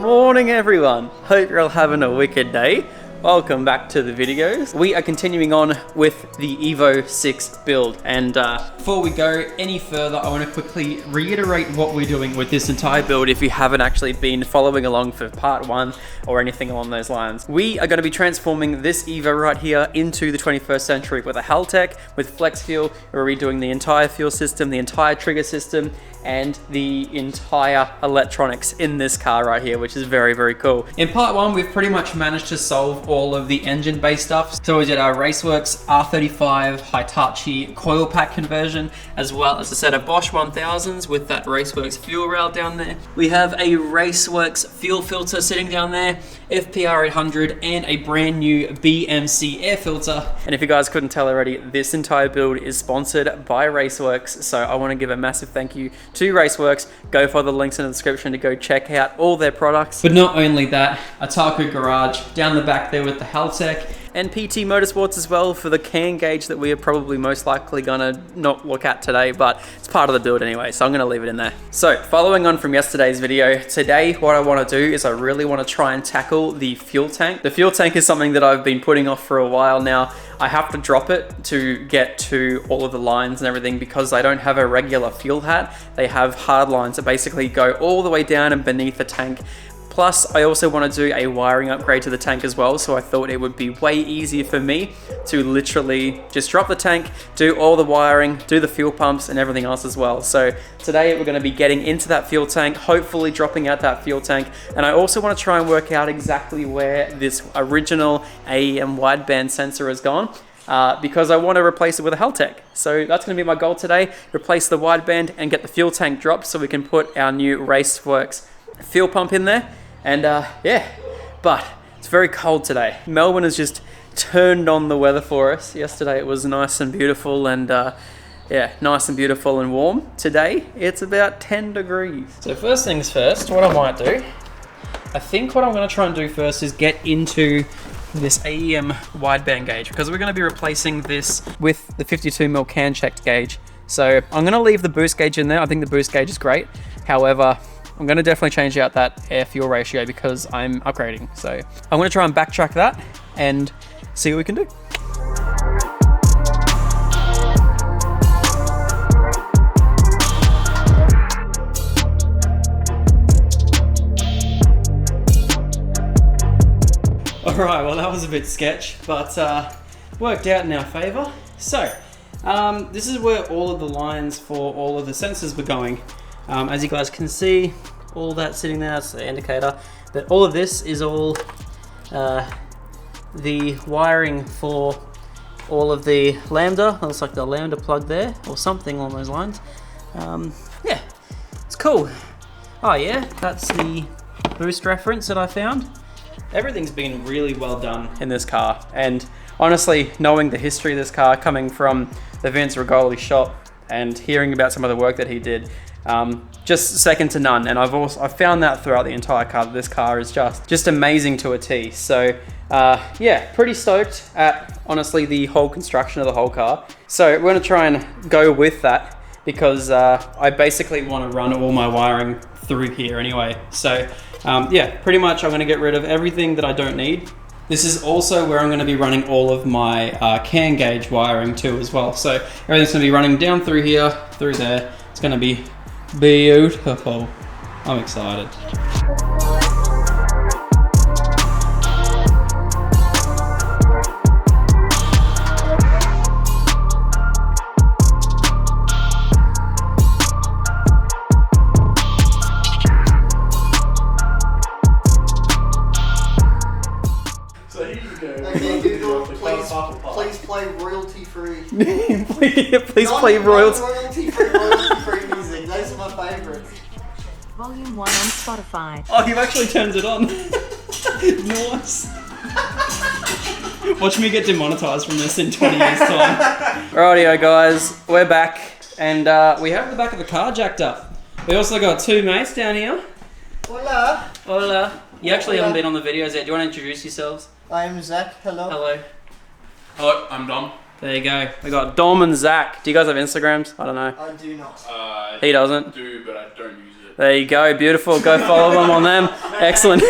morning everyone, hope you're all having a wicked day. Welcome back to the videos. We are continuing on with the Evo 6 build, and before we go any further, I want to quickly reiterate what we're doing with this entire build if you haven't actually been following along for part 1 or anything along those lines. We are going to be transforming this Evo right here into the 21st century with a Haltech, with flex fuel. We're redoing the entire fuel system, the entire trigger system, and the entire electronics in this car right here, which is very, very cool. In part 1, we've pretty much managed to solve all of the engine-based stuff. So we did our Raceworks R35 Hitachi coil pack conversion, as well as a set of Bosch 1000s with that Raceworks fuel rail down there. We have a Raceworks fuel filter sitting down there, FPR 800, and a brand new BMC air filter. And if you guys couldn't tell already, this entire build is sponsored by Raceworks, so I want to give a massive thank you to Raceworks. Go for the links in the description to go check out all their products. But not only that, Ataku Garage down the back there with the Haltech, and PT Motorsports as well for the can gauge that we are probably most likely gonna not look at today, but it's part of the build anyway, so I'm gonna leave it in there. So following on from yesterday's video, today what I wanna do is I really wanna try and tackle the fuel tank. The fuel tank is something that I've been putting off for a while now. I have to drop it to get to all of the lines and everything because I don't have a regular fuel hat. They have hard lines that basically go all the way down and beneath the tank. Plus, I also want to do a wiring upgrade to the tank as well, so I thought it would be way easier for me to literally just drop the tank, do all the wiring, do the fuel pumps and everything else as well. So today we're going to be getting into that fuel tank, hopefully dropping out that fuel tank, and I also want to try and work out exactly where this original AEM wideband sensor has gone. Because I want to replace it with a Haltech. So that's going to be my goal today, replace the wideband and get the fuel tank dropped so we can put our new Raceworks fuel pump in there. And yeah, but it's very cold today. Melbourne has just turned on the weather for us. Yesterday it was nice and beautiful and yeah, nice and beautiful and warm. Today it's about 10 degrees. So first things first, what I might do, I think what I'm going to try and do first is get into this AEM wideband gauge, because we're going to be replacing this with the 52mm can checked gauge. So I'm going to leave the boost gauge in there. I think the boost gauge is great. However, I'm going to definitely change out that air fuel ratio because I'm upgrading. So I'm going to try and backtrack that and see what we can do. All right, well that was a bit sketch, but worked out in our favor. So this is where all of the lines for all of the sensors were going. As you guys can see, all that sitting there, that's the indicator. But all of this is all the wiring for all of the lambda. Looks like the lambda plug there, or something along those lines. Yeah, it's cool. Oh yeah, that's the boost reference that I found. Everything's been really well done in this car. And honestly, knowing the history of this car, coming from the Vince Rigoli shop and hearing about some of the work that he did, just second to none. And I've found that throughout the entire car, that this car is just amazing to a T. So yeah, pretty stoked at honestly the whole construction of the whole car. So we're going to try and go with that because I basically want to run all my wiring through here anyway. So yeah, pretty much I'm going to get rid of everything that I don't need. This is also where I'm going to be running all of my can gauge wiring too as well. So everything's going to be running down through here, through there. It's going to be beautiful. I'm excited. Please play royalty free. Please play royalty free music. Those are my favourites. Volume 1 on Spotify. Oh, he actually turns it on. Nice. Watch me get demonetized from this in 20 years time. Rightio guys, we're back and we have the back of the car jacked up. We also got two mates down here. Hola. Hola. You actually haven't been on the videos yet. Do you want to introduce yourselves? I am Zach. Hello. Hello. Hello, I'm Dom. There you go. We got Dom and Zach. Do you guys have Instagrams? I don't know. I do not. He doesn't. I do, but I don't use it. There you go, beautiful. Go follow them on them. Excellent.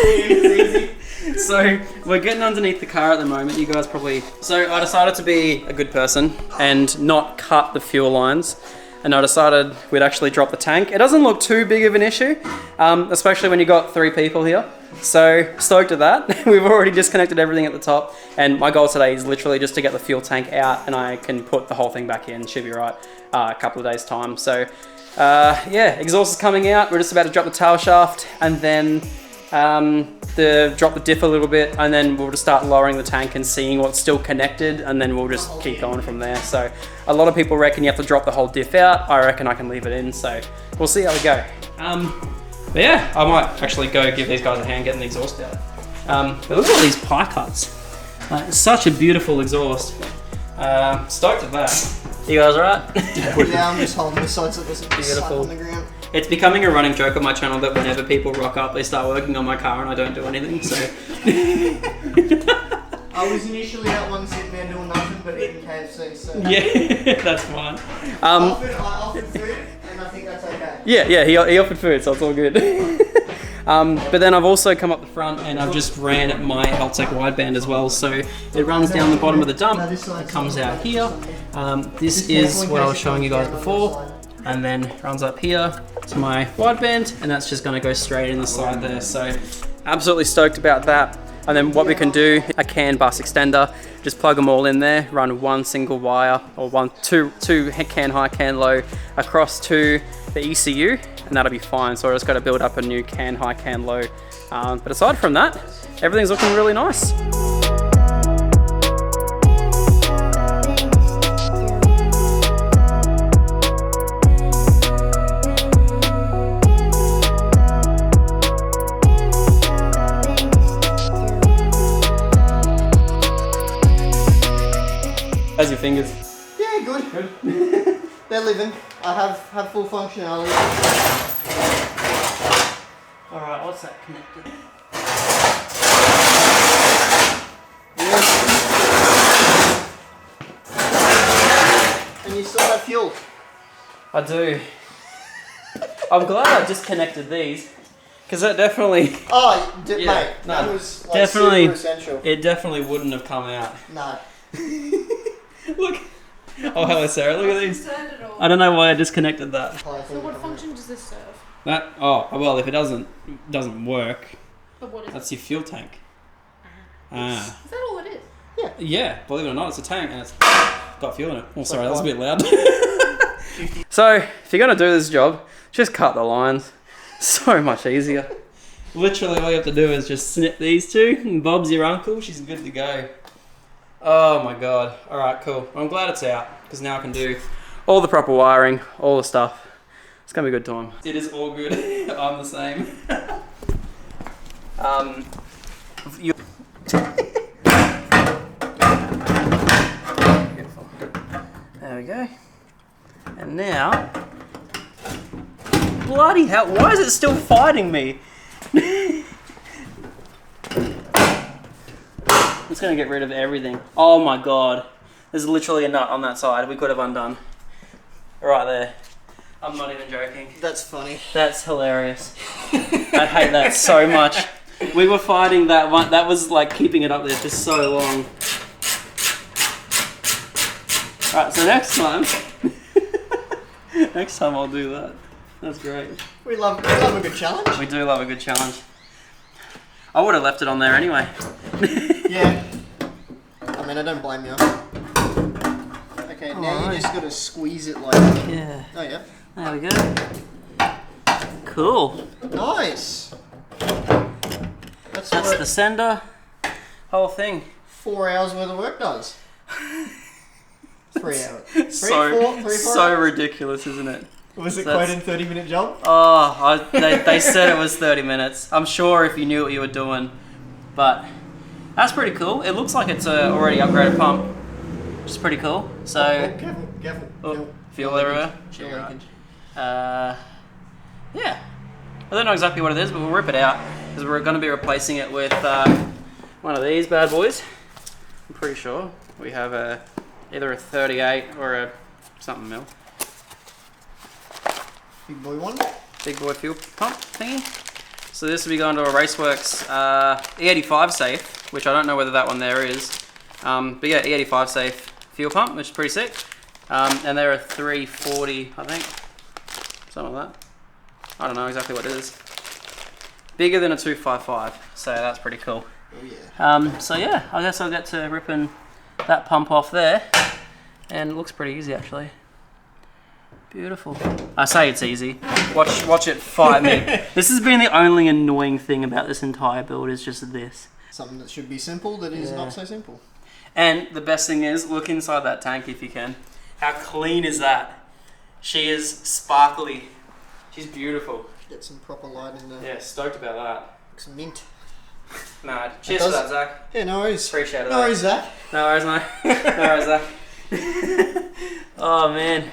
So we're getting underneath the car at the moment. You guys probably... So I decided to be a good person and not cut the fuel lines. And I decided we'd actually drop the tank. It doesn't look too big of an issue, especially when you got 3 people here. So stoked at that. We've already disconnected everything at the top. And my goal today is literally just to get the fuel tank out and I can put the whole thing back in. Should be right a couple of days time. So yeah, exhaust is coming out. We're just about to drop the tail shaft and then drop the diff a little bit, and then we'll just start lowering the tank and seeing what's still connected, and then we'll just keep going from there. So a lot of people reckon you have to drop the whole diff out. I reckon I can leave it in, so we'll see how we go. But yeah, I might actually go give these guys a hand getting the exhaust out. But look at all these pie cuts. It's such a beautiful exhaust. Stoked at that. You guys alright? Yeah, I'm just holding the sides of this slap on the ground. It's becoming a running joke on my channel that whenever people rock up, they start working on my car and I don't do anything, so... I was initially that one sitting there doing nothing but eating KFC, so... Yeah, that's fine. I offered food, and I think that's okay. Yeah, he offered food, so it's all good. But then I've also come up the front and I've just ran my Haltech wideband as well, so it runs down the bottom of the dump, it comes out here. This is what I was showing you guys before. And then runs up here to my wideband, and that's just gonna go straight in the side there. So absolutely stoked about that. And then what we can do, a CAN bus extender, just plug them all in there, run one single wire or two CAN high, CAN low across to the ECU, and that'll be fine. So I just gotta build up a new CAN high, CAN low. But aside from that, everything's looking really nice. How's your fingers? Yeah, good. They're living. I have full functionality. Alright, what's that connected? Yeah. And you still have fuel. I do. I'm glad I just connected these, because that definitely... Oh, Yeah, mate, no, that was like definitely, super essential. it definitely wouldn't have come out. No. Look. Oh, hello Sarah, look at these. I don't know why I disconnected that. So what function does this serve? That, oh, well, if it doesn't work, But what is that's your fuel tank. Ah. Is that all it is? Yeah, believe it or not, it's a tank and it's got fuel in it. Oh, sorry, that was a bit loud. So, if you're gonna do this job, just cut the lines. So much easier. Literally all you have to do is just snip these two, and Bob's your uncle, she's good to go. Oh my god. Alright, cool. I'm glad it's out, because now I can do all the proper wiring, all the stuff. It's gonna be a good time. It is all good. I'm the same. Beautiful. There we go. And now... Bloody hell, why is it still fighting me? I'm just gonna get rid of everything. Oh my god. There's literally a nut on that side we could have undone. Right there. I'm not even joking. That's funny. That's hilarious. I hate that so much. We were fighting that one. That was like keeping it up there for so long. Alright, so next time... next time I'll do that. That's great. We love a good challenge. We do love a good challenge. I would have left it on there anyway. Yeah. I mean, I don't blame you. Okay, now you just gotta squeeze it like... Yeah. Oh, yeah. There we go. Cool. Nice. That's That's what the sender. Whole thing. 4 hours worth of work does. 3 hours. So 4 so hours? ridiculous, isn't it? Was it That's- quite a 30-minute job? Oh, they said it was 30 minutes. I'm sure if you knew what you were doing, but that's pretty cool. It looks like it's a already upgraded pump, which is pretty cool. So, Careful. oh, fuel everywhere. Fuel Right. leakage. Yeah. I don't know exactly what it is, but we'll rip it out because we're going to be replacing it with one of these bad boys. I'm pretty sure we have either a 38 or a something mil. Big boy one. big boy fuel pump thingy. So this will be going to a Raceworks E85 safe, which I don't know whether that one there is. But yeah, E85 safe fuel pump, which is pretty sick. And they're a 340, I think. Something like that. I don't know exactly what it is. Bigger than a 255, so that's pretty cool. Oh yeah. So yeah, I guess I'll get to ripping that pump off there. And it looks pretty easy actually. Beautiful. I say it's easy. Watch it 5 minutes. This has been the only annoying thing about this entire build is just this. Something that should be simple that is not so simple. And the best thing is, look inside that tank if you can. How clean is that? She is sparkly. She's beautiful. Get some proper light in there. Yeah, stoked about that. Some mint. Nah, cheers for that, Zach. Yeah, no worries. Appreciate it. No worries, Zach. No worries, mate. No worries, Zach. Oh, man.